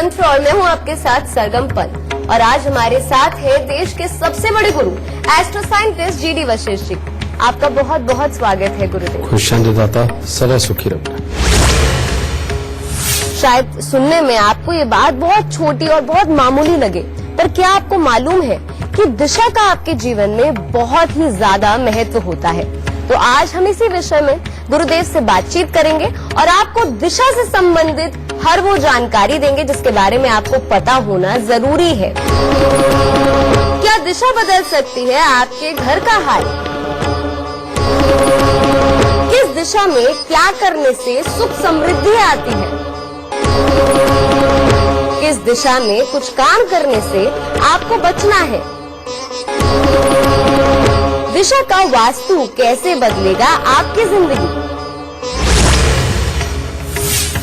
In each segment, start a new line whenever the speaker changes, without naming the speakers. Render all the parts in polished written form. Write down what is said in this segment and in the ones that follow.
मंत्र और मैं हूँ आपके साथ सरगम पल। और आज हमारे साथ है देश के सबसे बड़े गुरु astro scientist GD Vashishtha ji. आपका बहुत बहुत स्वागत है गुरुदेव।
खुशामदीदाता, सदा सुखी रखना।
शायद सुनने में आपको ये बात बहुत छोटी और बहुत मामूली लगे, पर क्या आपको मालूम है कि दिशा का आपके जीवन में बहुत ही ज्यादा महत्व होता है। तो आज हम इसी विषय में गुरुदेव से बातचीत करेंगे और आपको दिशा से संबंधित हर वो जानकारी देंगे जिसके बारे में आपको पता होना जरूरी है। क्या दिशा बदल सकती है आपके घर का हाल? किस दिशा में क्या करने से सुख समृद्धि आती है? किस दिशा में कुछ काम करने से आपको बचना है? दिशा का वास्तु कैसे बदलेगा आपकी जिंदगी?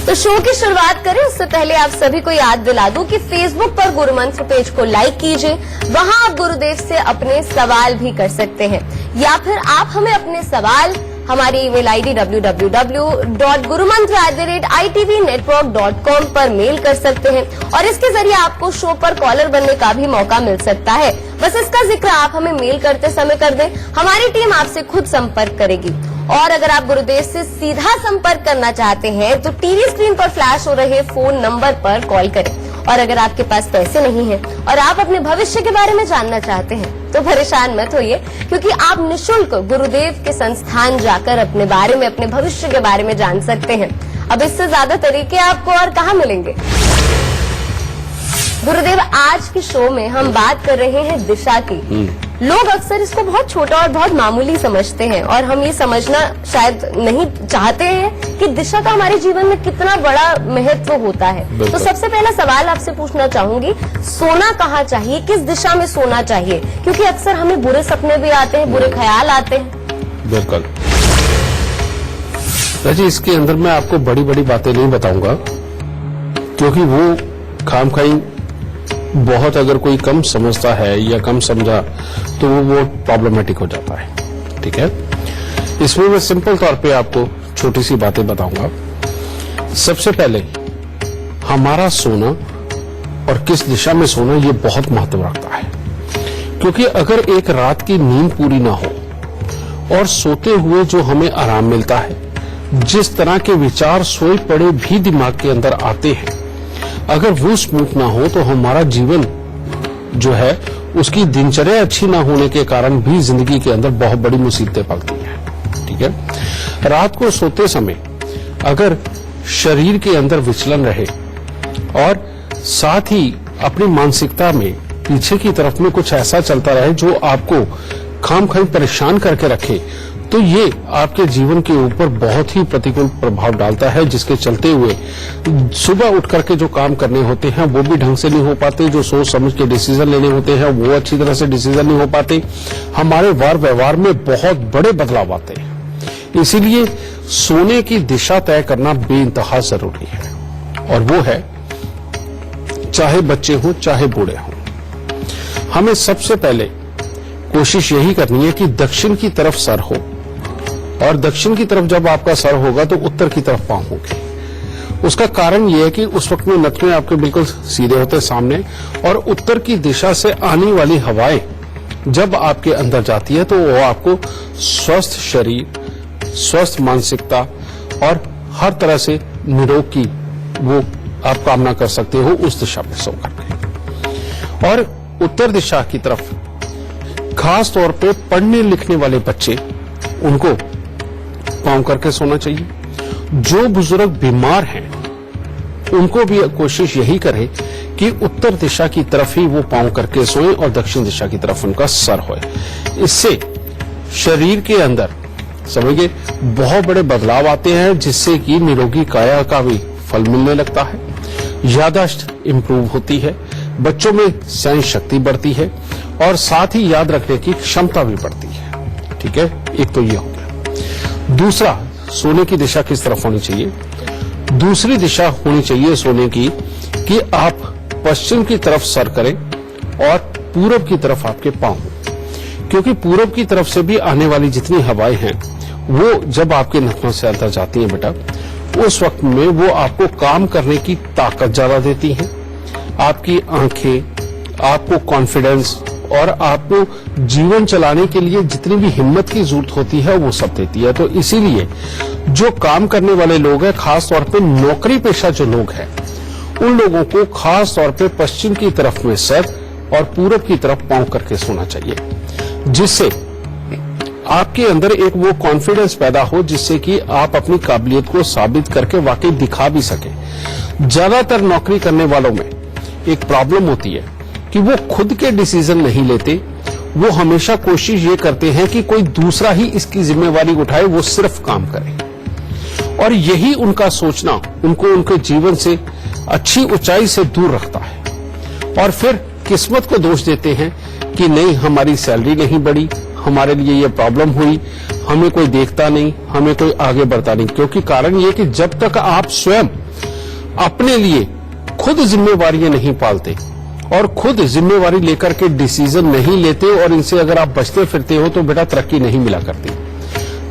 तो शो की शुरुआत करें उससे पहले आप सभी को याद दिला दूं कि फेसबुक पर गुरु मंत्र पेज को लाइक कीजिए। वहां आप गुरुदेव से अपने सवाल भी कर सकते हैं, या फिर आप हमें अपने सवाल हमारी ईमेल आईडी www.gurumantra@itvnetwork.com पर मेल कर सकते हैं और इसके जरिए आपको शो पर कॉलर बनने का भी मौका मिल सकता है। बस इसका जिक्र आप हमें मेल करते समय कर दें, हमारी टीम आपसे खुद संपर्क करेगी। और अगर आप गुरुदेव से सीधा संपर्क करना चाहते हैं तो टीवी स्क्रीन पर फ्लैश हो रहे फोन नंबर पर कॉल करें। और अगर आपके पास पैसे नहीं हैं और आप अपने भविष्य के बारे में जानना चाहते हैं तो परेशान मत होइए, क्योंकि आप निःशुल्क गुरुदेव के संस्थान जाकर अपने बारे में, अपने भविष्य के बारे में जान सकते हैं। अब इससे ज्यादा तरीके आपको और कहाँ मिलेंगे। गुरुदेव, आज की शो में हम बात कर रहे हैं दिशा की। लोग अक्सर इसको बहुत छोटा और बहुत मामूली समझते हैं और हम ये समझना शायद नहीं चाहते हैं कि दिशा का हमारे जीवन में कितना बड़ा महत्व होता है। तो सबसे पहला सवाल आपसे पूछना चाहूंगी, सोना कहाँ चाहिए, किस दिशा में सोना चाहिए? क्योंकि अक्सर हमें बुरे सपने भी आते हैं, बुरे ख्याल आते हैं।
बिल्कुल जी, इसके अंदर मैं आपको बड़ी बड़ी बातें नहीं बताऊंगा, क्योंकि वो खामखाई बहुत अगर कोई कम समझता है या कम समझा तो वो प्रॉब्लमेटिक हो जाता है। ठीक है, इसमें मैं सिंपल तौर पे आपको छोटी सी बातें बताऊंगा। सबसे पहले हमारा सोना और किस दिशा में सोना ये बहुत महत्व रखता है, क्योंकि अगर एक रात की नींद पूरी ना हो और सोते हुए जो हमें आराम मिलता है, जिस तरह के विचार सोए पड़े भी दिमाग के अंदर आते हैं, अगर वो स्मूथ ना हो तो हमारा जीवन जो है उसकी दिनचर्या अच्छी ना होने के कारण भी जिंदगी के अंदर बहुत बड़ी मुसीबतें पड़ती हैं। ठीक है, रात को सोते समय अगर शरीर के अंदर विचलन रहे और साथ ही अपनी मानसिकता में पीछे की तरफ में कुछ ऐसा चलता रहे जो आपको खामखाई परेशान करके रखे, तो ये आपके जीवन के ऊपर बहुत ही प्रतिकूल प्रभाव डालता है, जिसके चलते हुए सुबह उठ करके जो काम करने होते हैं वो भी ढंग से नहीं हो पाते, जो सोच समझ के डिसीजन लेने होते हैं वो अच्छी तरह से डिसीजन नहीं हो पाते, हमारे वार व्यवहार में बहुत बड़े बदलाव आते हैं। इसीलिए सोने की दिशा तय करना बेइंतहा जरूरी है, और वो है चाहे बच्चे हो चाहे बूढ़े हो। हमें सबसे पहले कोशिश यही करनी है कि दक्षिण की तरफ सर हो, और दक्षिण की तरफ जब आपका सर होगा तो उत्तर की तरफ पांव होंगे। उसका कारण यह है कि उस वक्त में नथुने आपके बिल्कुल सीधे होते सामने, और उत्तर की दिशा से आने वाली हवाएं जब आपके अंदर जाती है तो वो आपको स्वस्थ शरीर, स्वस्थ मानसिकता और हर तरह से निरोग की वो आप कामना कर सकते हो उस दिशा में सो करके। और उत्तर दिशा की तरफ खास तौर पे पढ़ने लिखने वाले बच्चे, उनको पांव करके सोना चाहिए। जो बुजुर्ग बीमार हैं उनको भी कोशिश यही करें कि उत्तर दिशा की तरफ ही वो पांव करके सोएं और दक्षिण दिशा की तरफ उनका सर होए। इससे शरीर के अंदर समझिए बहुत बड़े बदलाव आते हैं, जिससे कि निरोगी काया का भी फल मिलने लगता है, याददाश्त इंप्रूव होती है, बच्चों में सहन शक्ति बढ़ती है और साथ ही याद रखने की क्षमता भी बढ़ती है। ठीक है, एक तो ये हो गया। दूसरा, सोने की दिशा किस तरफ होनी चाहिए? दूसरी दिशा होनी चाहिए सोने की कि आप पश्चिम की तरफ सर करें और पूरब की तरफ आपके पांव हो, क्योंकि पूरब की तरफ से भी आने वाली जितनी हवाएं हैं वो जब आपके नथनों से अंदर जाती हैं बेटा, उस वक्त में वो आपको काम करने की ताकत ज्यादा देती हैं, आपकी आंखें, आपको कॉन्फिडेंस और आपको जीवन चलाने के लिए जितनी भी हिम्मत की जरूरत होती है वो सब देती है। तो इसीलिए जो काम करने वाले लोग हैं, खास तौर पे नौकरी पेशा जो लोग हैं, उन लोगों को खास तौर पे पश्चिम की तरफ में सर और पूरब की तरफ पांव करके सोना चाहिए, जिससे आपके अंदर एक वो कॉन्फिडेंस पैदा हो जिससे कि आप अपनी काबिलियत को साबित करके वाकई दिखा भी सके। ज्यादातर नौकरी करने वालों में एक प्रॉब्लम होती है कि वो खुद के डिसीजन नहीं लेते, वो हमेशा कोशिश ये करते हैं कि कोई दूसरा ही इसकी जिम्मेवारी उठाए, वो सिर्फ काम करे। और यही उनका सोचना उनको उनके जीवन से अच्छी ऊंचाई से दूर रखता है। और फिर किस्मत को दोष देते हैं कि नहीं, हमारी सैलरी नहीं बढ़ी, हमारे लिए ये प्रॉब्लम हुई, हमें कोई देखता नहीं, हमें कोई आगे बढ़ता नहीं। क्योंकि कारण ये कि जब तक आप स्वयं अपने लिए खुद जिम्मेवारियां नहीं पालते और खुद जिम्मेवारी लेकर के डिसीजन नहीं लेते और इनसे अगर आप बचते फिरते हो तो बेटा तरक्की नहीं मिला करती।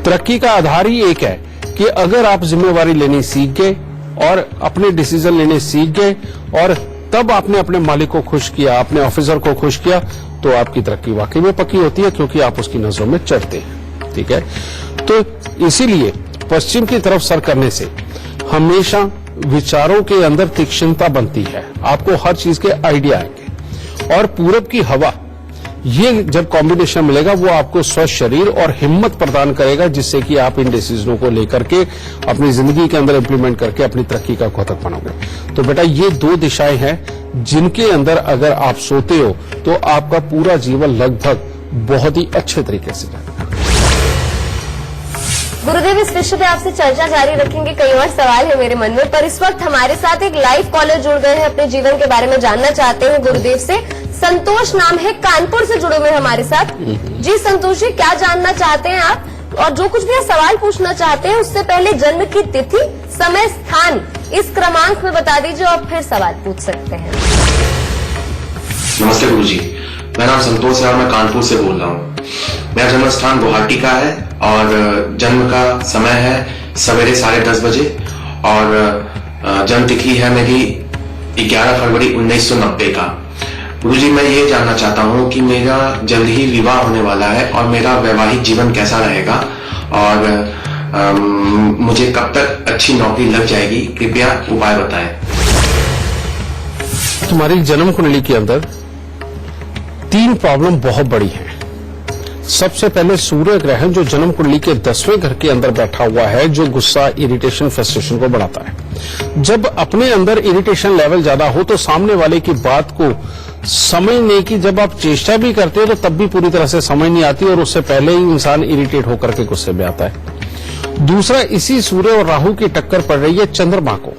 तरक्की का आधार ही एक है कि अगर आप जिम्मेवारी लेनी सीख गए और अपने डिसीजन लेने सीख गए और तब आपने अपने मालिक को खुश किया, अपने ऑफिसर को खुश किया, तो आपकी तरक्की वाकई में पक्की होती है, क्योंकि आप उसकी नजरों में चढ़ते हैं। ठीक है, तो इसीलिए पश्चिम की तरफ सर करने से हमेशा विचारों के अंदर तीक्ष्णता बनती है, आपको हर चीज के आइडिया आएंगे। और पूरब की हवा, ये जब कॉम्बिनेशन मिलेगा वो आपको स्वस्थ शरीर और हिम्मत प्रदान करेगा, जिससे कि आप इन डिसीजनों को लेकर के अपनी जिंदगी के अंदर इंप्लीमेंट करके अपनी तरक्की का घोतक बनोगे। तो बेटा ये दो दिशाएं हैं जिनके अंदर अगर आप सोते हो तो आपका पूरा जीवन लगभग बहुत ही अच्छे तरीके से जाएगा।
गुरुदेव, इस विषय पे आपसे चर्चा जारी रखेंगे, कई और सवाल है मेरे मन में, पर इस वक्त हमारे साथ एक लाइव कॉलर जुड़ गए हैं, अपने जीवन के बारे में जानना चाहते हैं गुरुदेव से। संतोष नाम है, कानपुर से जुड़े हुए हमारे साथ। जी संतोष जी, क्या जानना चाहते हैं आप? और जो कुछ भी आप सवाल पूछना चाहते हैं उससे पहले जन्म की तिथि, समय, स्थान इस क्रमांक में बता दीजिए और फिर सवाल पूछ सकते हैं।
नमस्ते गुरुजी, मेरा नाम संतोष है और मैं कानपुर से बोल रहा हूँ। मेरा जन्म स्थान गुवाहाटी का है और जन्म का समय है सवेरे 10:30 बजे और जन्म तिथि है मेरी 11 फरवरी 1990 का। गुरुजी, मैं ये जानना चाहता हूँ कि मेरा जल्द ही विवाह होने वाला है और मेरा वैवाहिक जीवन कैसा रहेगा और मुझे कब तक अच्छी नौकरी लग जाएगी, कृपया उपाय बताएं।
तुम्हारी जन्म कुंडली के अंदर 3 प्रॉब्लम बहुत बड़ी है। सबसे पहले सूर्य ग्रहण जो जन्म कुंडली के 10वें घर के अंदर बैठा हुआ है, जो गुस्सा, इरिटेशन, फ्रस्ट्रेशन को बढ़ाता है। जब अपने अंदर इरिटेशन लेवल ज्यादा हो तो सामने वाले की बात को समझने की जब आप चेष्टा भी करते हो तो तब भी पूरी तरह से समझ नहीं आती और उससे पहले ही इंसान इरिटेट होकर के गुस्से में आता है। दूसरा, इसी सूर्य और राहु की टक्कर पड़ रही है चंद्रमा को।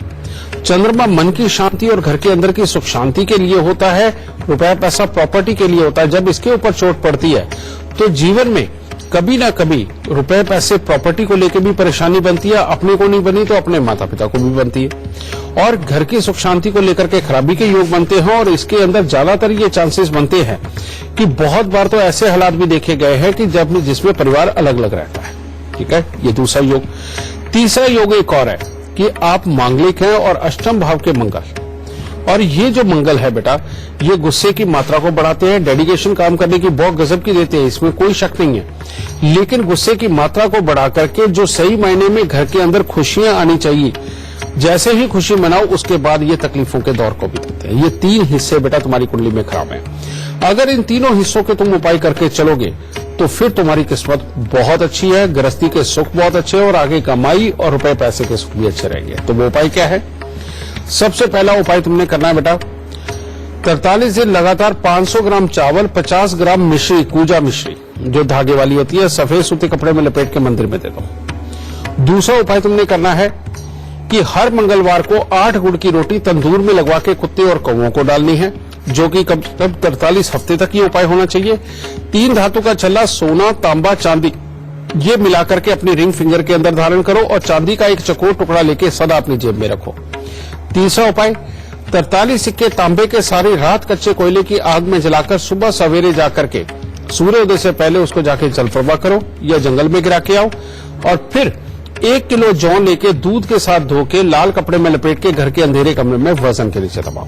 चंद्रमा मन की शांति और घर के अंदर की सुख शांति के लिए होता है, रुपया पैसा प्रॉपर्टी के लिए होता है। जब इसके ऊपर चोट पड़ती है तो जीवन में कभी ना कभी रुपए पैसे प्रॉपर्टी को लेकर भी परेशानी बनती है, अपने को नहीं बनी तो अपने माता पिता को भी बनती है। और घर की सुख शांति को लेकर के खराबी के योग बनते हैं और इसके अंदर ज्यादातर ये चांसेस बनते हैं कि बहुत बार तो ऐसे हालात भी देखे गए हैं कि जब जिसमें परिवार अलग अलग रहता है। ठीक है, ये दूसरा योग। तीसरा योग एक और है कि आप मांगलिक हैं और अष्टम भाव के मंगल, और ये जो मंगल है बेटा, ये गुस्से की मात्रा को बढ़ाते हैं, डेडिकेशन काम करने की बहुत गजब की देते हैं, इसमें कोई शक नहीं है। लेकिन गुस्से की मात्रा को बढ़ा करके जो सही मायने में घर के अंदर खुशियां आनी चाहिए, जैसे ही खुशी मनाओ उसके बाद ये तकलीफों के दौर को भी देते हैं। ये 3 हिस्से बेटा तुम्हारी कुंडली में खराब हैं। अगर इन तीनों हिस्सों के तुम उपाय करके चलोगे तो फिर तुम्हारी किस्मत बहुत अच्छी है, गृहस्थी के सुख बहुत अच्छे हैं और आगे कमाई और रुपए पैसे के सुख भी अच्छे रहेंगे। तो वो उपाय क्या है? सबसे पहला उपाय तुमने करना है बेटा, 43 दिन लगातार 500 ग्राम चावल, 50 ग्राम मिश्री, कूजा मिश्री जो धागे वाली होती है, सफेद सूती कपड़े में लपेट के मंदिर में दे दो। दूसरा उपाय तुमने करना है कि हर मंगलवार को 8 गुड़ की रोटी तंदूर में लगवा के कुत्ते और कौवों को डालनी है, जो कि कब 43 हफ्ते तक ये उपाय होना चाहिए। 3 धातु का छल्ला, सोना, तांबा, चांदी, ये मिलाकर के अपनी रिंग फिंगर के अंदर धारण करो और चांदी का एक चकोर टुकड़ा लेके सदा अपनी जेब में रखो। तीसरा उपाय, 43 सिक्के तांबे के सारी रात कच्चे कोयले की आग में जलाकर सुबह सवेरे जाकर के सूर्योदय से पहले उसको जाके जल प्रवाह करो या जंगल में गिरा के आओ और फिर 1 किलो जौ लेके दूध के साथ धो के लाल कपड़े में लपेट के घर के अंधेरे कमरे में वजन के नीचे दबाओ।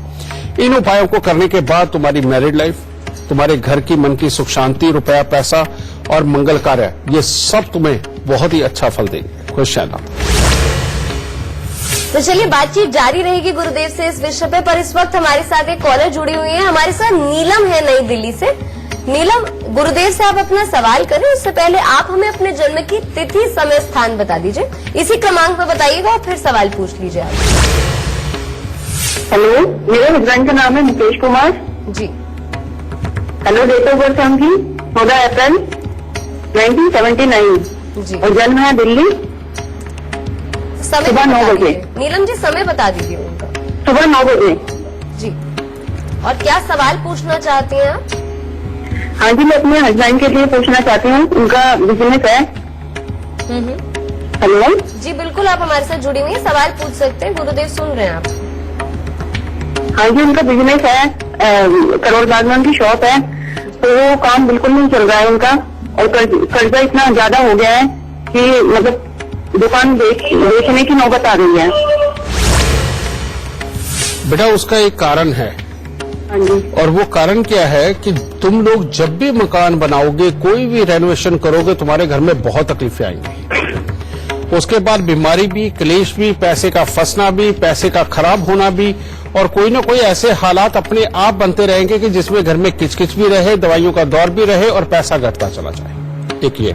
इन उपायों को करने के बाद तुम्हारी मैरिड लाइफ, तुम्हारे घर की मन की सुख शांति, रुपया पैसा और मंगल कार्य, ये सब तुम्हें बहुत ही अच्छा फल देंगे। खुश रहना।
तो चलिए बातचीत जारी रहेगी गुरुदेव से इस विषय पे, पर इस वक्त हमारे साथ एक कॉलर जुड़ी हुई है। हमारे साथ नीलम है नई दिल्ली से। नीलम, गुरुदेव से आप अपना सवाल करें उससे पहले आप हमें अपने जन्म की तिथि, समय, स्थान बता दीजिए। इसी क्रमांक पर बताइएगा और फिर सवाल पूछ लीजिए आप।
हेलो, मेरे हस्बैंड का नाम है Mukesh Kumar
ji.
Hello, date of birth है उनकी 14 अप्रैल 1979
जी।
और जन्म है दिल्ली,
समय
सुबह 9
बता
बजे।
दीजिए। नीलम जी, समय बता दीजिए उनका।
सुबह 9 बजे।
जी। और क्या सवाल पूछना चाहती हैं आप?
हाँ जी, मैं अपने हस्बैंड के लिए पूछना चाहती हूँ, उनका बिजनेस है। हेलो
जी बिल्कुल, आप हमारे साथ जुड़ी हुई हैं, सवाल पूछ सकते हैं, गुरुदेव सुन रहे हैं आप।
हाँ जी, उनका बिजनेस है, करोड़ बाग में उनकी शॉप है, तो वो काम बिल्कुल नहीं चल रहा है उनका, और कर्जा इतना ज्यादा हो गया है कि मतलब दुकान बेचने की नौबत आ गई है।
बेटा, उसका एक कारण है,
हाँ जी।
और वो कारण क्या है कि तुम लोग जब भी मकान बनाओगे, कोई भी रेनोवेशन करोगे, तुम्हारे घर में बहुत तकलीफें आएंगी। उसके बाद बीमारी भी, क्लेश भी, पैसे का फंसना भी, पैसे का खराब होना भी, और कोई ना कोई ऐसे हालात अपने आप बनते रहेंगे कि जिसमें घर में किचकिच भी रहे, दवाइयों का दौर भी रहे और पैसा घटता चला जाए। एक ये।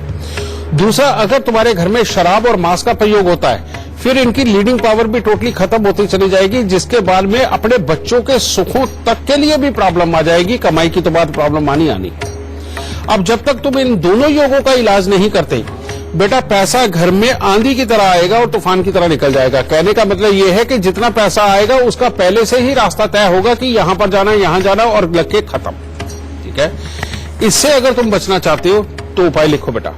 दूसरा, अगर तुम्हारे घर में शराब और मांस का प्रयोग होता है, फिर इनकी लीडिंग पावर भी टोटली खत्म होती चली जाएगी, जिसके बाद में अपने बच्चों के सुखों तक के लिए भी प्रॉब्लम आ जाएगी। कमाई की तो बात प्रॉब्लम आनी। अब जब तक तुम इन दोनों योगों का इलाज नहीं करते, बेटा पैसा घर में आंधी की तरह आएगा और तूफान की तरह निकल जाएगा। कहने का मतलब यह है कि जितना पैसा आएगा उसका पहले से ही रास्ता तय होगा कि यहां पर जाना, यहां जाना, और लग के खत्म। ठीक है, इससे अगर तुम बचना चाहते हो तो उपाय लिखो बेटा।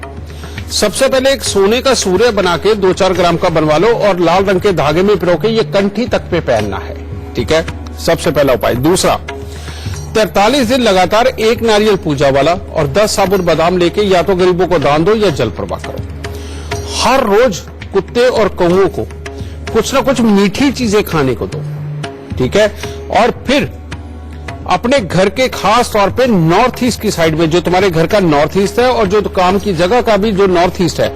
सबसे पहले एक सोने का सूर्य बना के 2-4 ग्राम का बनवा लो और लाल रंग के धागे में पिरो के ये कंठी तक पे पहनना है। ठीक है, सबसे पहला उपाय। दूसरा, 43 दिन लगातार एक नारियल पूजा वाला और 10 साबुत बादाम लेके या तो गरीबों को दान दो या जल प्रवाह करो। हर रोज कुत्ते और कौओं को कुछ ना कुछ मीठी चीजें खाने को दो। ठीक है, और फिर अपने घर के खास तौर पे नॉर्थ ईस्ट की साइड में, जो तुम्हारे घर का नॉर्थ ईस्ट है और जो काम की जगह का भी जो नॉर्थ ईस्ट है,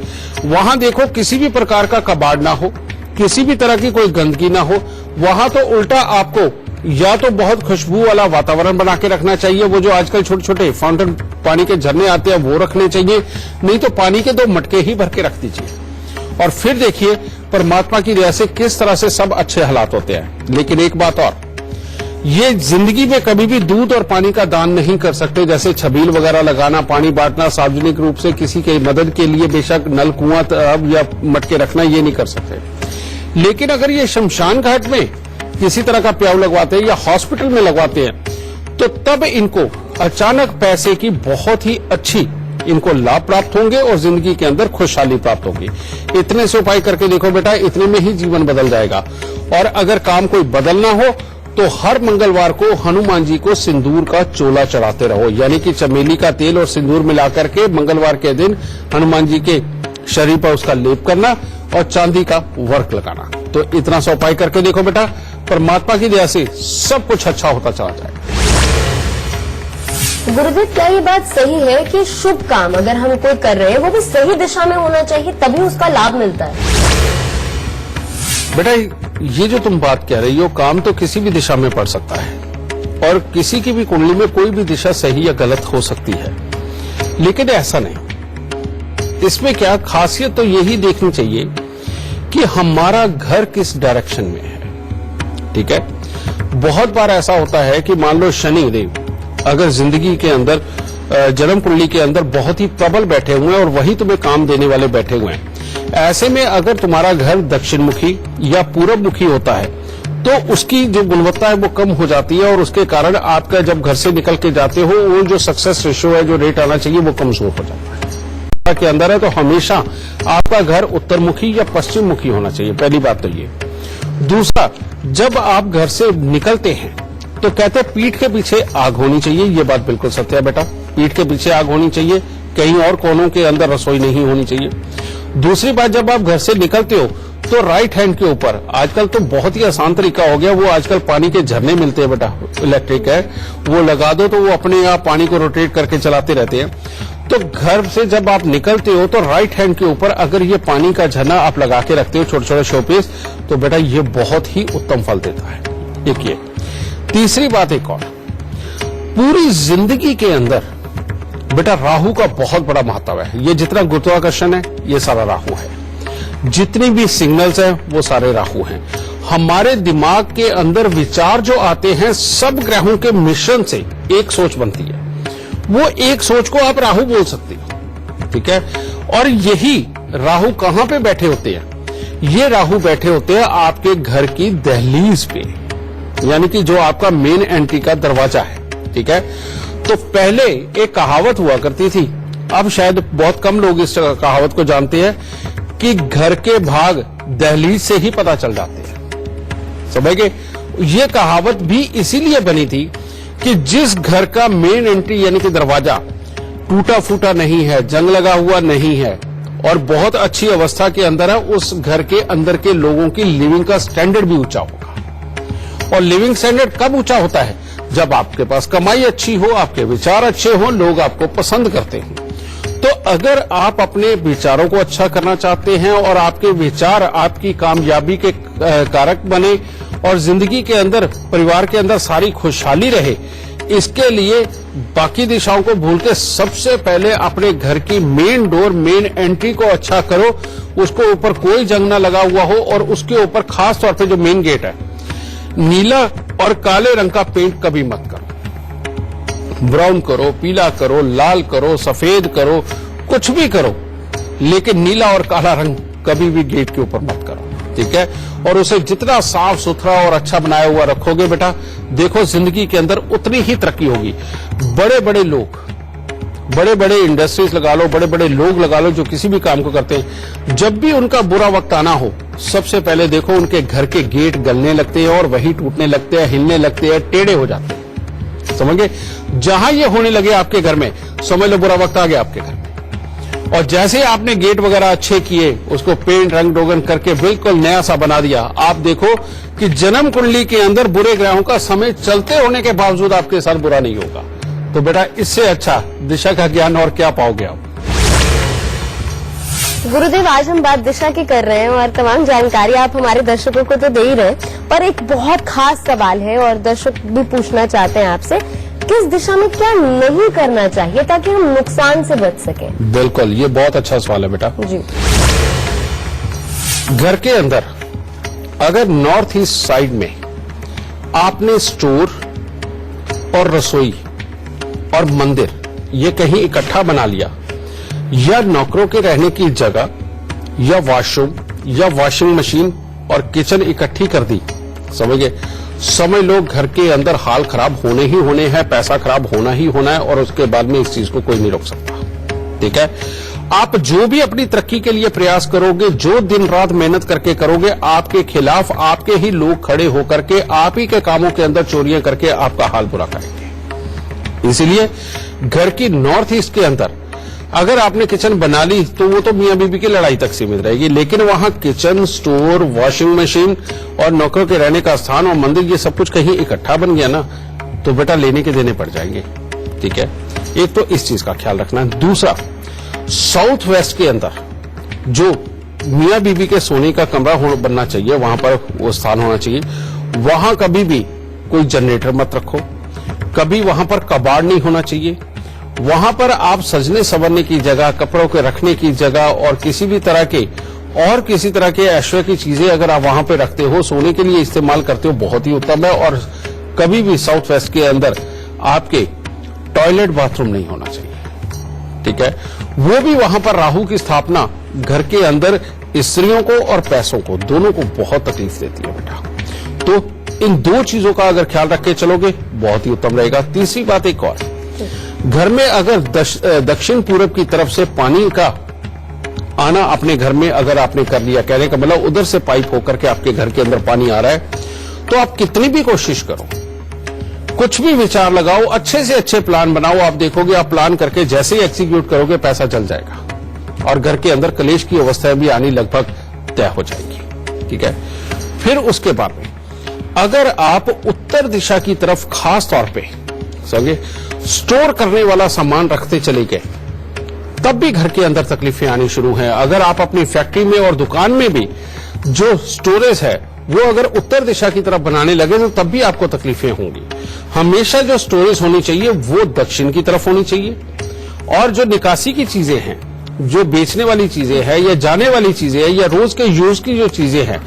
वहां देखो किसी भी प्रकार का कबाड़ ना हो, किसी भी तरह की कोई गंदगी ना हो। वहां तो उल्टा आपको या तो बहुत खुशबू वाला वातावरण बना के रखना चाहिए, वो जो आजकल छोटे छोटे फाउंटेन पानी के झरने आते हैं वो रखने चाहिए, नहीं तो पानी के 2 मटके ही भर के रख दीजिए। और फिर देखिए परमात्मा की दया से किस तरह से सब अच्छे हालात होते हैं। लेकिन एक बात और, ये जिंदगी में कभी भी दूध और पानी का दान नहीं कर सकते, जैसे छबील वगैरह लगाना, पानी बांटना, सार्वजनिक रूप से किसी की मदद के लिए बेशक नल, कुआं या मटके रखना, ये नहीं कर सकते। लेकिन अगर ये शमशान घाट में किसी तरह का प्याऊ लगवाते हैं या हॉस्पिटल में लगवाते हैं, तो तब इनको अचानक पैसे की बहुत ही अच्छी इनको लाभ प्राप्त होंगे और जिंदगी के अंदर खुशहाली प्राप्त होगी। इतने से उपाय करके देखो बेटा, इतने में ही जीवन बदल जाएगा। और अगर काम कोई बदलना हो तो हर मंगलवार को हनुमान जी को सिंदूर का चोला चढ़ाते रहो, यानी कि चमेली का तेल और सिंदूर मिलाकर के मंगलवार के दिन हनुमान जी के शरीर पर उसका लेप करना और चांदी का वर्क लगाना। तो इतना सा उपाय करके देखो बेटा, परमात्मा की दया से सब कुछ अच्छा होता चला जाएगा।
गुरुदेव, क्या ये बात सही है कि शुभ काम अगर हम कोई कर रहे हैं वो भी सही दिशा में होना चाहिए, तभी उसका लाभ मिलता है?
बेटा, ये जो तुम बात कह रही हो, काम तो किसी भी दिशा में पड़ सकता है और किसी की भी कुंडली में कोई भी दिशा सही या गलत हो सकती है, लेकिन ऐसा नहीं। इसमें क्या खासियत तो यही देखनी चाहिए कि हमारा घर किस डायरेक्शन में है। ठीक है, बहुत बार ऐसा होता है कि मान लो शनि देव अगर जिंदगी के अंदर, जन्म कुंडली के अंदर बहुत ही प्रबल बैठे हुए हैं और वही तुम्हें काम देने वाले बैठे हुए हैं, ऐसे में अगर तुम्हारा घर दक्षिण मुखी या पूरब मुखी होता है तो उसकी जो गुणवत्ता है वो कम हो जाती है और उसके कारण आपका जब घर से निकल के जाते हो वो जो सक्सेस रेशियो है, जो रेट आना चाहिए, वो कमजोर हो जाता है। के अंदर है तो हमेशा आपका घर उत्तर मुखी या पश्चिम मुखी होना चाहिए, पहली बात तो ये। दूसरा, जब आप घर से निकलते हैं तो कहते हैं पीठ के पीछे आग होनी चाहिए। ये बात बिल्कुल सत्य है बेटा, पीठ के पीछे आग होनी चाहिए, कहीं और कोनों के अंदर रसोई नहीं होनी चाहिए। दूसरी बात, जब आप घर से निकलते हो तो राइट हैंड के ऊपर, आजकल तो बहुत ही आसान तरीका हो गया, वो आजकल पानी के झरने मिलते हैं बेटा, इलेक्ट्रिक है, वो लगा दो तो वो अपने आप पानी को रोटेट करके चलाते रहते हैं। तो घर से जब आप निकलते हो तो राइट हैंड के ऊपर अगर ये पानी का झरना आप लगा के रखते हो, छोटे छोटे शोपीस, तो बेटा ये बहुत ही उत्तम फल देता है। एक ये। तीसरी बात एक और, पूरी जिंदगी के अंदर बेटा राहु का बहुत बड़ा महत्व है। ये जितना गुरुत्वाकर्षण है ये सारा राहु है, जितनी भी सिग्नल्स हैं वो सारे राहु हैं। हमारे दिमाग के अंदर विचार जो आते हैं सब ग्रहों के मिश्रण से एक सोच बनती है, वो एक सोच को आप राहु बोल सकते हो, ठीक है। और यही राहु कहां पे बैठे होते हैं? ये राहु बैठे होते हैं आपके घर की दहलीज पे, यानी कि जो आपका मेन एंट्री का दरवाजा है, ठीक है। तो पहले एक कहावत हुआ करती थी, अब शायद बहुत कम लोग इस कहावत को जानते हैं कि घर के भाग दहलीज से ही पता चल जाते हैं। समझ गए? ये कहावत भी इसीलिए बनी थी कि जिस घर का मेन एंट्री यानी कि दरवाजा टूटा फूटा नहीं है, जंग लगा हुआ नहीं है और बहुत अच्छी अवस्था के अंदर है, उस घर के अंदर के लोगों की लिविंग का स्टैंडर्ड भी ऊंचा होगा। और लिविंग स्टैंडर्ड कब ऊंचा होता है? जब आपके पास कमाई अच्छी हो, आपके विचार अच्छे हो, लोग आपको पसंद करते हैं। तो अगर आप अपने विचारों को अच्छा करना चाहते हैं और आपके विचार आपकी कामयाबी के कारक बने और जिंदगी के अंदर, परिवार के अंदर सारी खुशहाली रहे, इसके लिए बाकी दिशाओं को भूल के सबसे पहले अपने घर की मेन डोर, मेन एंट्री को अच्छा करो, उसको ऊपर कोई जंग ना लगा हुआ हो और उसके ऊपर खास तौर पे जो मेन गेट है, नीला और काले रंग का पेंट कभी मत करो। ब्राउन करो, पीला करो, लाल करो, सफेद करो, कुछ भी करो, लेकिन नीला और काला रंग कभी भी गेट के ऊपर मत करो, ठीक है। और उसे जितना साफ सुथरा और अच्छा बनाया हुआ रखोगे बेटा, देखो जिंदगी के अंदर उतनी ही तरक्की होगी। बड़े बड़े लोग, बड़े बड़े इंडस्ट्रीज लगा लो, बड़े बड़े लोग लगा लो जो किसी भी काम को करते हैं, जब भी उनका बुरा वक्त आना हो, सबसे पहले देखो उनके घर के गेट गलने लगते हैं और वही टूटने लगते हैं, हिलने लगते हैं, टेढ़े हो जाते हैं। समझ गए? जहां ये होने लगे आपके घर में, समझ लो बुरा वक्त आ गया आपके घर में। और जैसे आपने गेट वगैरह अच्छे किए, उसको पेंट रंग रोगन करके बिल्कुल नया सा बना दिया, आप देखो कि जन्म कुंडली के अंदर बुरे ग्रहों का समय चलते होने के बावजूद आपके साथ बुरा नहीं होगा। तो बेटा इससे अच्छा दिशा का ज्ञान और क्या पाओगे आप?
गुरुदेव, आज हम बात दिशा की कर रहे हैं और तमाम जानकारी आप हमारे दर्शकों को तो दे ही रहे, पर एक बहुत खास सवाल है और दर्शक भी पूछना चाहते हैं आपसे, किस दिशा में क्या नहीं करना चाहिए ताकि हम नुकसान से बच सकें?
बिल्कुल, ये बहुत अच्छा सवाल है बेटा
जी।
घर के अंदर अगर नॉर्थ ईस्ट साइड में आपने स्टोर और रसोई और मंदिर ये कहीं इकट्ठा बना लिया, या नौकरों के रहने की जगह, या वॉशरूम या वॉशिंग मशीन और किचन इकट्ठी कर दी, समझ गए? समझ लो घर के अंदर हाल खराब होने ही होने हैं, पैसा खराब होना ही होना है और उसके बाद में इस चीज को कोई नहीं रोक सकता, ठीक है। आप जो भी अपनी तरक्की के लिए प्रयास करोगे, जो दिन रात मेहनत करके करोगे, आपके खिलाफ आपके ही लोग खड़े होकर के आप ही के कामों के अंदर चोरियां करके आपका हाल बुरा करेंगे। इसीलिए घर की नॉर्थ ईस्ट के अंदर अगर आपने किचन बना ली तो वो तो मियां बीबी की लड़ाई तक सीमित रहेगी, लेकिन वहां किचन, स्टोर, वॉशिंग मशीन और नौकरों के रहने का स्थान और मंदिर ये सब कुछ कहीं इकट्ठा बन गया ना, तो बेटा लेने के देने पड़ जाएंगे, ठीक है। एक तो इस चीज का ख्याल रखना है। दूसरा, साउथ वेस्ट के अंदर जो मियां बीबी के सोने का कमरा बनना चाहिए, वहां पर वो स्थान होना चाहिए। वहां कभी भी कोई जनरेटर मत रखो, कभी वहां पर कबाड़ नहीं होना चाहिए। वहां पर आप सजने संवरने की जगह, कपड़ों के रखने की जगह और किसी तरह के ऐश्वर्य की चीजें अगर आप वहां पे रखते हो, सोने के लिए इस्तेमाल करते हो, बहुत ही उत्तम है। और कभी भी साउथ वेस्ट के अंदर आपके टॉयलेट बाथरूम नहीं होना चाहिए, ठीक है। वो भी वहां पर राहु की स्थापना घर के अंदर स्त्रियों को और पैसों को, दोनों को बहुत तकलीफ देती है बेटा। तो इन दो चीजों का अगर ख्याल रख के चलोगे बहुत ही उत्तम रहेगा। तीसरी बात एक और, घर में अगर दक्षिण पूरब की तरफ से पानी का आना अपने घर में अगर आपने कर लिया, कहने का मतलब उधर से पाइप होकर के आपके घर के अंदर पानी आ रहा है, तो आप कितनी भी कोशिश करो, कुछ भी विचार लगाओ, अच्छे से अच्छे प्लान बनाओ, आप देखोगे आप प्लान करके जैसे ही एग्जीक्यूट करोगे पैसा चल जाएगा। और घर के अंदर कलेश की अवस्थाएं भी आनी लगभग तय हो जाएगी। ठीक है, फिर उसके बाद में अगर आप उत्तर दिशा की तरफ खास तौर पे समझे स्टोर करने वाला सामान रखते चले गए, तब भी घर के अंदर तकलीफें आनी शुरू हैं। अगर आप अपनी फैक्ट्री में और दुकान में भी जो स्टोरेज है वो अगर उत्तर दिशा की तरफ बनाने लगे तो तब भी आपको तकलीफें होंगी। हमेशा जो स्टोरेज होनी चाहिए वो दक्षिण की तरफ होनी चाहिए, और जो निकासी की चीजें हैं, जो बेचने वाली चीजें हैं या जाने वाली चीजें हैं या रोज के यूज की जो चीजें हैं,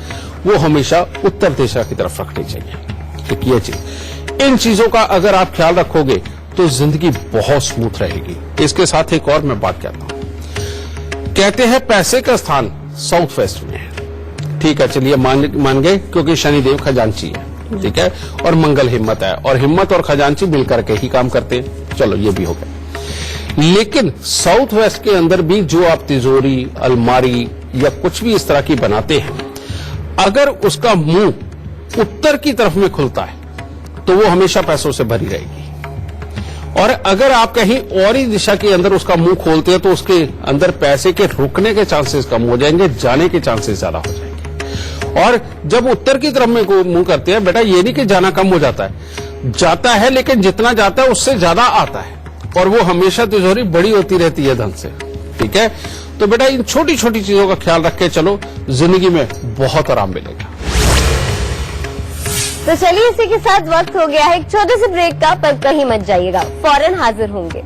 वो हमेशा उत्तर दिशा की तरफ रखनी चाहिए। ठीक, ये चीज, इन चीजों का अगर आप ख्याल रखोगे तो जिंदगी बहुत स्मूथ रहेगी। इसके साथ एक और मैं बात कहता हूं, कहते हैं पैसे का स्थान साउथ वेस्ट में है। ठीक है, चलिए मान गए, क्योंकि शनिदेव खजांची है। ठीक है, और मंगल हिम्मत है, और हिम्मत और खजांची मिलकर के ही काम करते हैं। चलो ये भी हो गया, लेकिन साउथ वेस्ट के अंदर भी जो आप तिजोरी, अलमारी या कुछ भी इस तरह की बनाते हैं, अगर उसका मुंह उत्तर की तरफ में खुलता है तो वो हमेशा पैसों से भरी रहेगी, और अगर आप कहीं और ही दिशा के अंदर उसका मुंह खोलते हैं तो उसके अंदर पैसे के रुकने के चांसेस कम हो जाएंगे, जाने के चांसेस ज्यादा हो जाएंगे। और जब उत्तर की तरफ में मुंह करते हैं, बेटा ये नहीं कि जाना कम हो जाता है, जाता है, लेकिन जितना जाता है उससे ज्यादा आता है, और वो हमेशा तिजोरी बड़ी होती रहती है धन से। ठीक है, तो बेटा इन छोटी छोटी चीजों का ख्याल रख के चलो, जिंदगी में बहुत आराम मिलेगा।
तो चलिए इसी के साथ वक्त हो गया है एक छोटे से ब्रेक का, पर कहीं मत जाइएगा, फौरन हाजिर होंगे।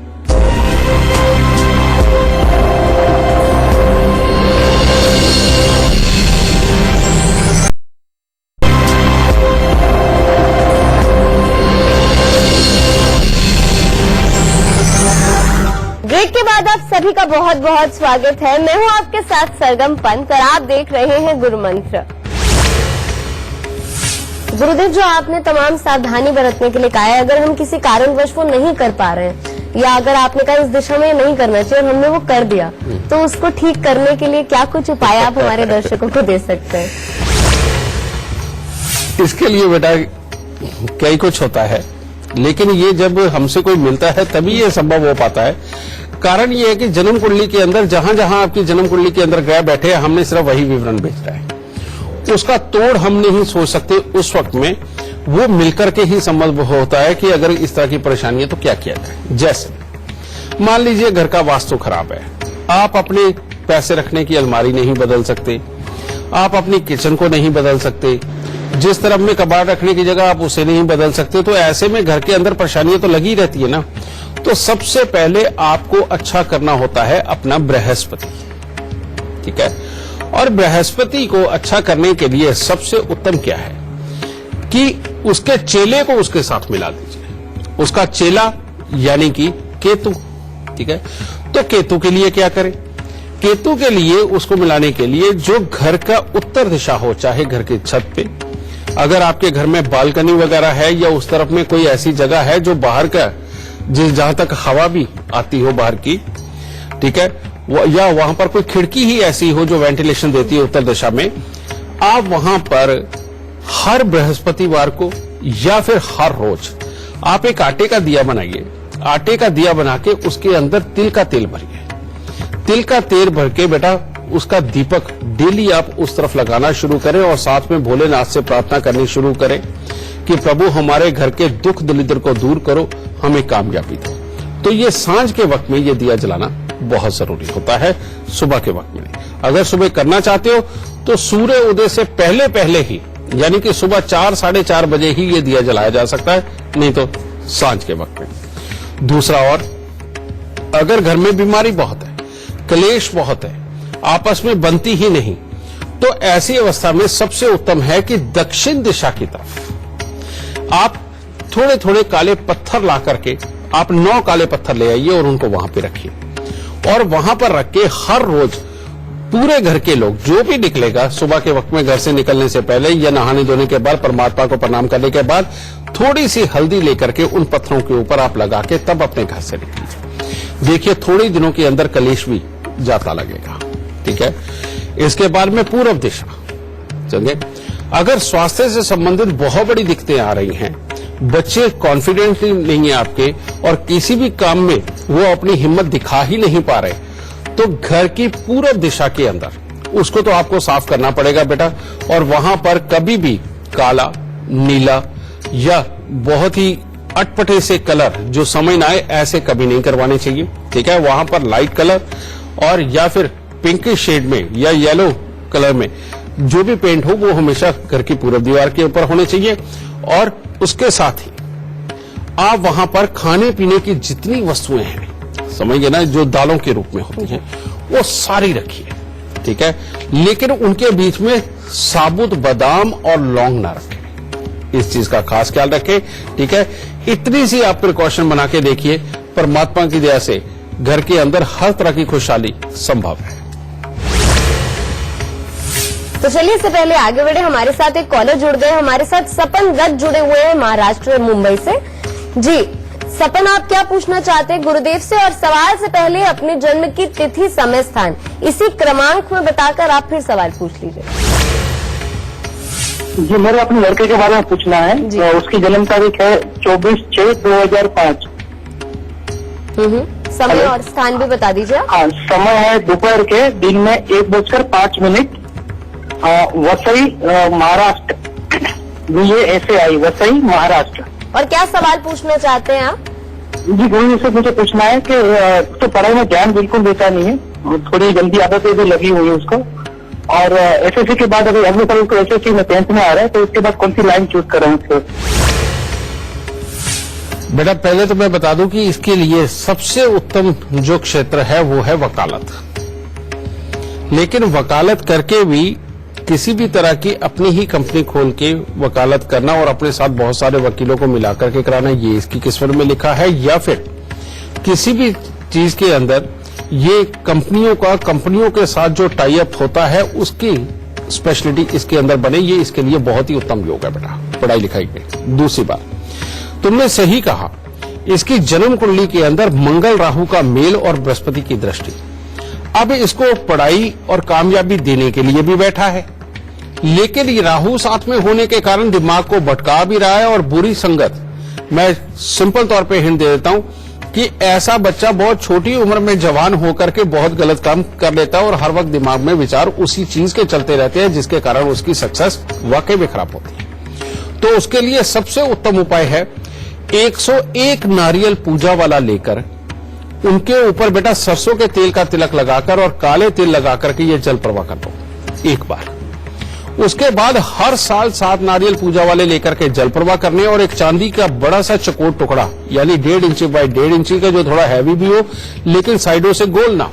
ब्रेक के बाद आप सभी का बहुत बहुत स्वागत है। मैं हूं आपके साथ सरगम पंत और आप देख रहे हैं गुरु मंत्र। गुरुदेव, जो आपने तमाम सावधानी बरतने के लिए कहा है, अगर हम किसी कारणवश वो नहीं कर पा रहे हैं, या अगर आपने कहा इस दिशा में नहीं करना चाहिए और हमने वो कर दिया, तो उसको ठीक करने के लिए क्या कुछ उपाय आप हमारे दर्शकों को दे सकते हैं?
इसके लिए बेटा कई कुछ होता है, लेकिन ये जब हमसे कोई मिलता है तभी ये संभव हो पाता है। कारण ये है कि जन्म कुंडली के अंदर जहां जहां आपकी जन्म कुंडली के अंदर ग्रह बैठे हैं, हमने सिर्फ वही विवरण भेजा है। उसका तोड़ हम नहीं सोच सकते उस वक्त में, वो मिलकर के ही संभव होता है कि अगर इस तरह की परेशानी है तो क्या किया जाए। जैसे मान लीजिए घर का वास्तु खराब है, आप अपने पैसे रखने की अलमारी नहीं बदल सकते, आप अपनी किचन को नहीं बदल सकते, जिस तरफ में कबाड़ रखने की जगह आप उसे नहीं बदल सकते, तो ऐसे में घर के अंदर परेशानियां तो लगी रहती है ना। तो सबसे पहले आपको अच्छा करना होता है अपना बृहस्पति। ठीक है, और बृहस्पति को अच्छा करने के लिए सबसे उत्तम क्या है कि उसके चेले को उसके साथ मिला दीजिए। उसका चेला यानी कि केतु। ठीक है, तो केतु के लिए क्या करें? केतु के लिए उसको मिलाने के लिए जो घर का उत्तर दिशा हो, चाहे घर की छत पे, अगर आपके घर में बालकनी वगैरह है या उस तरफ में कोई ऐसी जगह है जो बाहर का, जहां तक हवा भी आती हो बाहर की, ठीक है, या वहां पर कोई खिड़की ही ऐसी हो जो वेंटिलेशन देती है उत्तर दिशा में, आप वहां पर हर बृहस्पतिवार को या फिर हर रोज आप एक आटे का दिया बनाइए। आटे का दिया बना के उसके अंदर तिल का तेल भरिए। तिल का तेल भर के बेटा उसका दीपक डेली आप उस तरफ लगाना शुरू करें, और साथ में भोलेनाथ से प्रार्थना करनी शुरू करें कि प्रभु हमारे घर के दुख दलिद्र को दूर करो, हमें कामयाबी दो। तो ये सांझ के वक्त में ये दिया जलाना बहुत जरूरी होता है, सुबह के वक्त में नहीं। अगर सुबह करना चाहते हो तो सूर्य उदय से पहले पहले ही, यानी कि सुबह 4 साढ़े 4 बजे ही ये दिया जलाया जा सकता है, नहीं तो सांझ के वक्त में। दूसरा, और अगर घर में बीमारी बहुत है, क्लेश बहुत है, आपस में बनती ही नहीं, तो ऐसी अवस्था में सबसे उत्तम है कि दक्षिण दिशा की तरफ आप थोड़े थोड़े काले पत्थर ला करके आप 9 काले पत्थर ले आइए और उनको वहां पे रखिए, और वहां पर रख के हर रोज पूरे घर के लोग जो भी निकलेगा, सुबह के वक्त में घर से निकलने से पहले या नहाने धोने के बाद, परमात्मा को प्रणाम करने के बाद, थोड़ी सी हल्दी लेकर के उन पत्थरों के ऊपर आप लगा के तब अपने घर से निकलिए। देखिए थोड़े दिनों के अंदर कलेश भी जाता लगेगा। ठीक है, इसके बाद में पूर्व दिशा, समझे, अगर स्वास्थ्य से संबंधित बहुत बड़ी दिक्कतें आ रही हैं, बच्चे कॉन्फिडेंट नहीं है आपके और किसी भी काम में वो अपनी हिम्मत दिखा ही नहीं पा रहे, तो घर की पूरब दिशा के अंदर उसको तो आपको साफ करना पड़ेगा बेटा, और वहां पर कभी भी काला, नीला या बहुत ही अटपटे से कलर जो समझ ना आए ऐसे कभी नहीं करवाने चाहिए। ठीक है, वहां पर लाइट कलर और या फिर पिंक शेड में या येलो कलर में जो भी पेंट हो वो हमेशा घर की पूरब दीवार के ऊपर होने चाहिए। और उसके साथ ही आप वहां पर खाने पीने की जितनी वस्तुएं हैं, समझिए ना, जो दालों के रूप में होती हैं, वो सारी रखिए। ठीक है, लेकिन उनके बीच में साबुत बादाम और लौंग ना रखें, इस चीज का खास ख्याल रखें। ठीक है, इतनी सी आप प्रिकॉशन बना के देखिए, परमात्मा की दया से घर के अंदर हर तरह की खुशहाली संभव है।
तो चलिए, इससे पहले आगे बढ़े, हमारे साथ एक कॉलर जुड़ गए। हमारे साथ सपन दत्त जुड़े हुए हैं महाराष्ट्र मुंबई से। जी सपन, आप क्या पूछना चाहते हैं गुरुदेव से? और सवाल से पहले अपने जन्म की तिथि, समय, स्थान इसी क्रमांक में बताकर आप फिर सवाल पूछ लीजिए।
जी, मेरे अपने लड़के के बारे में पूछना है। तो उसकी जन्म तारीख है 24/6/2005।
समय और स्थान भी बता दीजिए।
हाँ, समय है दोपहर के, दिन में 1:05। वसई महाराष्ट्र, VASAI, वसई महाराष्ट्र।
और क्या सवाल पूछना चाहते हैं आप?
जी, गुरु जी से मुझे पूछना है कि तो पढ़ाई में ध्यान बिल्कुल देता नहीं है, थोड़ी जल्दी आदतें भी लगी हुई है उसको, और SSC के बाद अभी अगले साल उसको SSC में 10th में आ रहा है, तो उसके बाद कौन सी लाइन चूज करें उसको?
बेटा पहले तो मैं बता दूं कि इसके लिए सबसे उत्तम जो क्षेत्र है वो है वकालत। लेकिन वकालत करके भी किसी भी तरह की अपनी ही कंपनी खोल के वकालत करना और अपने साथ बहुत सारे वकीलों को मिलाकर के कराना, ये इसकी किस्मत में लिखा है। या फिर किसी भी चीज के अंदर ये कंपनियों के साथ जो टाई अप होता है उसकी स्पेशलिटी इसके अंदर बने, ये इसके लिए बहुत ही उत्तम योग है बेटा पढ़ाई लिखाई में। दूसरी बात, तुमने सही कहा, इसकी जन्म कुंडली के अंदर मंगल राहु का मेल और बृहस्पति की दृष्टि, अब इसको पढ़ाई और कामयाबी देने के लिए भी बैठा है, लेकिन ये राहु साथ में होने के कारण दिमाग को भटका भी रहा है। और बुरी संगत, मैं सिंपल तौर पे हिंट दे देता हूं कि ऐसा बच्चा बहुत छोटी उम्र में जवान होकर के बहुत गलत काम कर लेता है और हर वक्त दिमाग में विचार उसी चीज के चलते रहते हैं, जिसके कारण उसकी सक्सेस वाकई में खराब होती है। तो उसके लिए सबसे उत्तम उपाय है 101 नारियल पूजा वाला लेकर उनके ऊपर बेटा सरसों के तेल का तिलक लगाकर और काले तिल लगाकर के ये जल प्रवाह कर दो एक बार। उसके बाद हर साल 7 नारियल पूजा वाले लेकर के जल प्रवाह करने, और एक चांदी का बड़ा सा चकोर टुकड़ा यानी 1.5 इंची बाय 1.5 इंची का, जो थोड़ा हैवी भी हो लेकिन साइडों से गोल ना,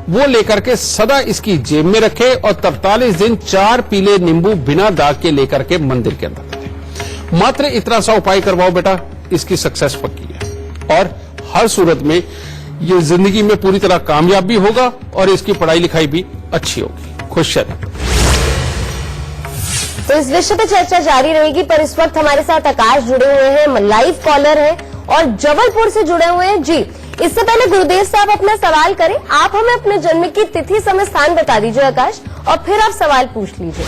वो लेकर के सदा इसकी जेब में रखे और 43 दिन 4 पीले नींबू बिना दाग के लेकर के मंदिर के अंदर रखे। मात्र इतना सा उपाय करवाओ बेटा, इसकी सक्सेस पक्की है और हर सूरत में ये जिंदगी में पूरी तरह कामयाब भी होगा और इसकी पढ़ाई लिखाई भी अच्छी होगी। खुश रहना।
तो इस विषय पे चर्चा जारी रहेगी, पर इस वक्त हमारे साथ आकाश जुड़े हुए हैं, लाइव कॉलर हैं और जबलपुर से जुड़े हुए हैं। जी, इससे पहले गुरुदेव से आप अपना सवाल करें, आप हमें अपने जन्म की तिथि, समय, स्थान बता दीजिए आकाश, और फिर आप सवाल पूछ लीजिए।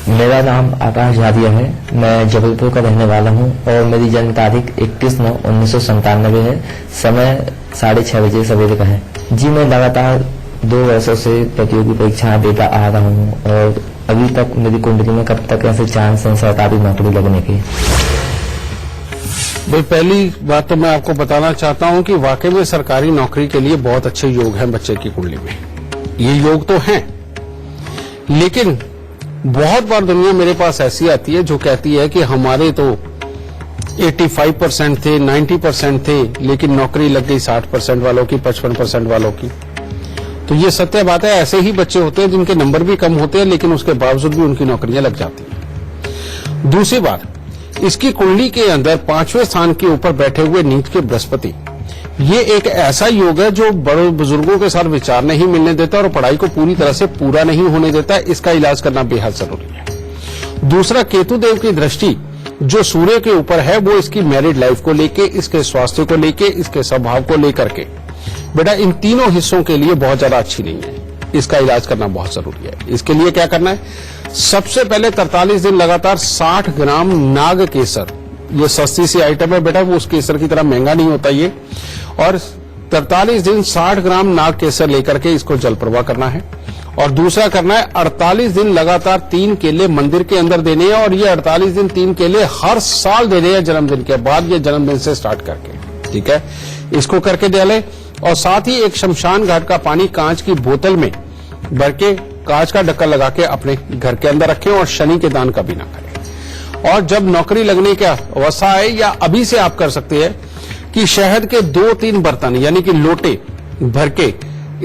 मेरा नाम आकाश झादिया है, मैं जबलपुर का रहने वाला हूं और मेरी जन्म तारीख 21/9/1997 है। समय 6:30 बजे सवेरे का है। जी, मैं लगातार 2 वर्षों से प्रतियोगी परीक्षाएं देता आ रहा हूं और अभी तक मेरी कुंडली में कब तक ऐसे चांस हैं सरकारी नौकरी लगने के?
भाई, पहली बात तो मैं आपको बताना चाहता हूं कि वाकई में सरकारी नौकरी के लिए बहुत अच्छे योग हैं बच्चे की कुंडली में। ये योग तो हैं, लेकिन बहुत बार दुनिया मेरे पास ऐसी आती है जो कहती है कि हमारे तो 85% थे, 90% थे, लेकिन नौकरी लग गई 60% वालों की, 55% वालों की। तो ये सत्य बात है, ऐसे ही बच्चे होते हैं जिनके नंबर भी कम होते हैं लेकिन उसके बावजूद भी उनकी नौकरियां लग जाती हैं। दूसरी बात, इसकी कुंडली के अंदर 5वें स्थान के ऊपर बैठे हुए नीच के बृहस्पति, ये एक ऐसा योग है जो बड़े बुजुर्गों के साथ विचार नहीं मिलने देता और पढ़ाई को पूरी तरह से पूरा नहीं होने देता। इसका इलाज करना बेहद जरूरी है। दूसरा, केतु देव की दृष्टि जो सूर्य के ऊपर है वो इसकी मैरिड लाइफ को लेके, इसके स्वास्थ्य को लेके, इसके स्वभाव को लेकर के बेटा इन तीनों हिस्सों के लिए बहुत ज्यादा अच्छी नहीं है। इसका इलाज करना बहुत जरूरी है। इसके लिए क्या करना है, सबसे पहले 43 दिन लगातार 60 ग्राम नाग केसर, ये सस्ती सी आइटम है बेटा, वो उस केसर की तरह महंगा नहीं होता ये, और 43 दिन 60 ग्राम नाग केसर लेकर के इसको जल प्रवाह करना है। और दूसरा करना है 48 दिन लगातार 3 केले मंदिर के अंदर देने हैं, और ये 48 दिन 3 केले हर साल देने हैं जन्मदिन के बाद, ये जन्मदिन से स्टार्ट करके, ठीक है। इसको करके डालें। और साथ ही एक शमशान घाट का पानी कांच की बोतल में भर के कांच का ढक्कन लगा के अपने घर के अंदर रखें, और शनि के दान कभी ना करें। और जब नौकरी लगने का अवस्था है, या अभी से आप कर सकते हैं कि शहद के 2-3 बर्तन यानी कि लोटे भर के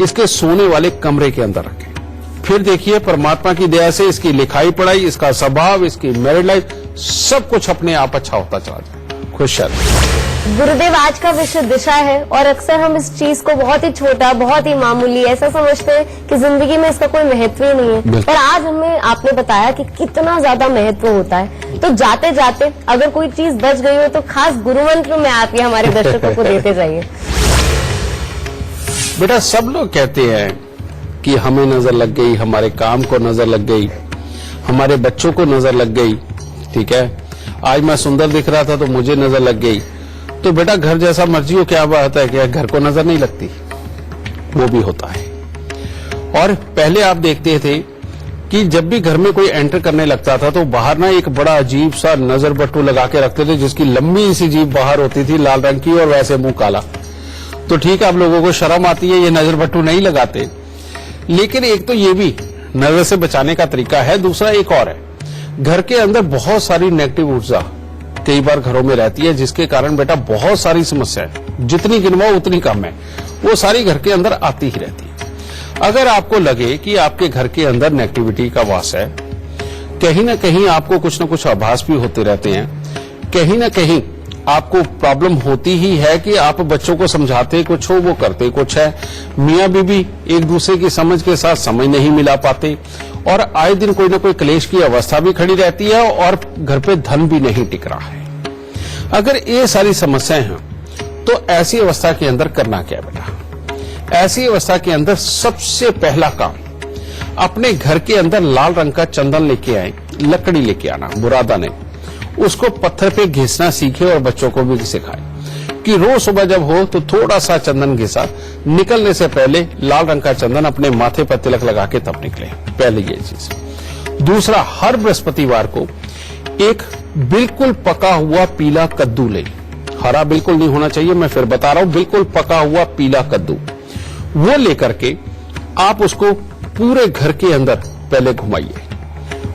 इसके सोने वाले कमरे के अंदर रखें। फिर देखिए परमात्मा की दया से इसकी लिखाई पढ़ाई, इसका स्वभाव, इसकी मैरिड लाइफ, सब कुछ अपने आप अच्छा होता चला जाए। खुश रहिए।
गुरुदेव, आज का विषय दिशा है, और अक्सर हम इस चीज को बहुत ही छोटा, बहुत ही मामूली ऐसा समझते हैं कि जिंदगी में इसका कोई महत्व ही नहीं है। पर आज हमें आपने बताया कि कितना ज्यादा महत्व होता है। तो जाते जाते अगर कोई चीज बच गई हो तो खास गुरु मंत्र में आप ये हमारे दर्शकों को देते जाइए।
बेटा, सब लोग कहते हैं कि हमें नजर लग गई, हमारे काम को नजर लग गई, हमारे बच्चों को नजर लग गई, ठीक है। आज मैं सुंदर दिख रहा था तो मुझे नजर लग गई। तो बेटा, घर जैसा मर्जी हो, क्या बात है, क्या घर को नजर नहीं लगती? वो भी होता है। और पहले आप देखते थे कि जब भी घर में कोई एंटर करने लगता था तो बाहर ना एक बड़ा अजीब सा नजर बट्टू लगा के रखते थे, जिसकी लंबी सी जीभ बाहर होती थी, लाल रंग की, और वैसे मुंह काला। तो ठीक है, आप लोगों को शर्म आती है, ये नजर बट्टू नहीं लगाते। लेकिन एक तो ये भी नजर से बचाने का तरीका है। दूसरा एक और है, घर के अंदर बहुत सारी नेगेटिव ऊर्जा कई बार घरों में रहती है, जिसके कारण बेटा बहुत सारी समस्याएं, जितनी गिनवाओ उतनी कम है, वो सारी घर के अंदर आती ही रहती है। अगर आपको लगे कि आपके घर के अंदर नेगेटिविटी का वास है, कहीं ना कहीं आपको कुछ न कुछ आभास भी होते रहते हैं, कहीं ना कहीं आपको प्रॉब्लम होती ही है कि आप बच्चों को समझाते कुछ हो, वो करते कुछ है, मियां बीबी एक दूसरे की समझ के साथ समझ नहीं मिला पाते, और आए दिन कोई ना कोई क्लेश की अवस्था भी खड़ी रहती है, और घर पे धन भी नहीं टिक रहा है। अगर ये सारी समस्याएं हैं तो ऐसी अवस्था के अंदर करना क्या है बेटा? ऐसी अवस्था के अंदर सबसे पहला काम, अपने घर के अंदर लाल रंग का चंदन लेके आए, लकड़ी लेके आना, बुरादा नहीं, उसको पत्थर पे घिसना सीखे, और बच्चों को भी सिखाए कि रोज सुबह जब हो तो थोड़ा सा चंदन घिसा, निकलने से पहले लाल रंग का चंदन अपने माथे पर तिलक लगा के तब निकले। पहले ये चीज। दूसरा, हर बृहस्पतिवार को एक बिल्कुल पका हुआ पीला कद्दू ले, हरा बिल्कुल नहीं होना चाहिए, मैं फिर बता रहा हूं, बिल्कुल पका हुआ पीला कद्दू, वो लेकर के आप उसको पूरे घर के अंदर पहले घुमाइए।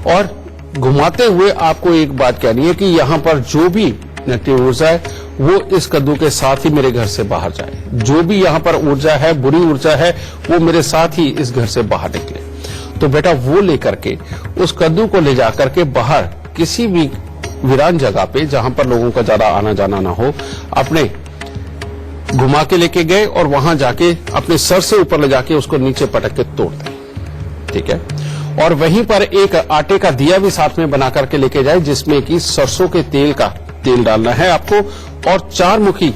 और घुमाते हुए आपको एक बात कहनी है कि यहां पर जो भी नेगेटिव ऊर्जा है वो इस कद्दू के साथ ही मेरे घर से बाहर जाए। जो भी यहां पर ऊर्जा है, बुरी ऊर्जा है, वो मेरे साथ ही इस घर से बाहर निकले। तो बेटा, वो लेकर के उस कद्दू को ले जाकर के बाहर किसी भी वीरान जगह पे, जहां पर लोगों का ज्यादा आना जाना ना हो, अपने घुमा के लेके गए, और वहां जाके अपने सर से ऊपर ले जाके उसको नीचे पटक के तोड़ दें, ठीक है। और वहीं पर एक आटे का दिया भी साथ में बना करके लेके जाए, जिसमें कि सरसों के तेल का तेल डालना है आपको, और 4 मुखी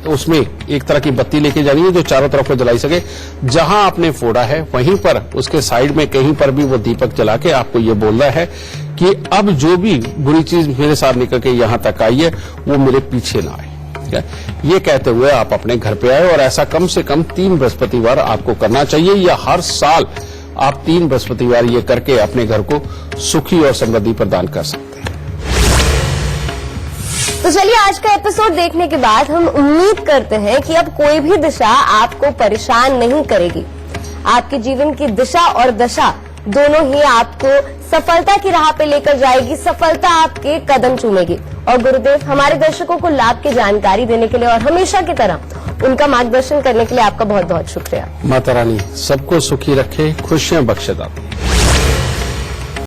उसमें एक तरह की बत्ती लेके जानी है जो चारों तरफ को जलाई सके। जहां आपने फोड़ा है वहीं पर उसके साइड में कहीं पर भी वो दीपक जला के आपको ये बोलना है कि अब जो भी बुरी चीज मेरे साथ निकल के यहां तक आई है वो मेरे पीछे ना आए। ये कहते हुए आप अपने घर पे आए, और ऐसा कम से कम 3 बृहस्पतिवार आपको करना चाहिए, या हर साल आप 3 बृहस्पतिवार ये करके अपने घर को सुखी और समृद्धि प्रदान कर सकते हैं।
तो चलिए, आज का एपिसोड देखने के बाद हम उम्मीद करते हैं कि अब कोई भी दिशा आपको परेशान नहीं करेगी। आपके जीवन की दिशा और दशा दोनों ही आपको सफलता की राह पे लेकर जाएगी, सफलता आपके कदम चूमेगी। और गुरुदेव, हमारे दर्शकों को लाभ की जानकारी देने के लिए और हमेशा की तरह उनका मार्गदर्शन करने के लिए आपका बहुत बहुत शुक्रिया।
माता रानी सबको सुखी रखे, खुशियां बख्शे दाता।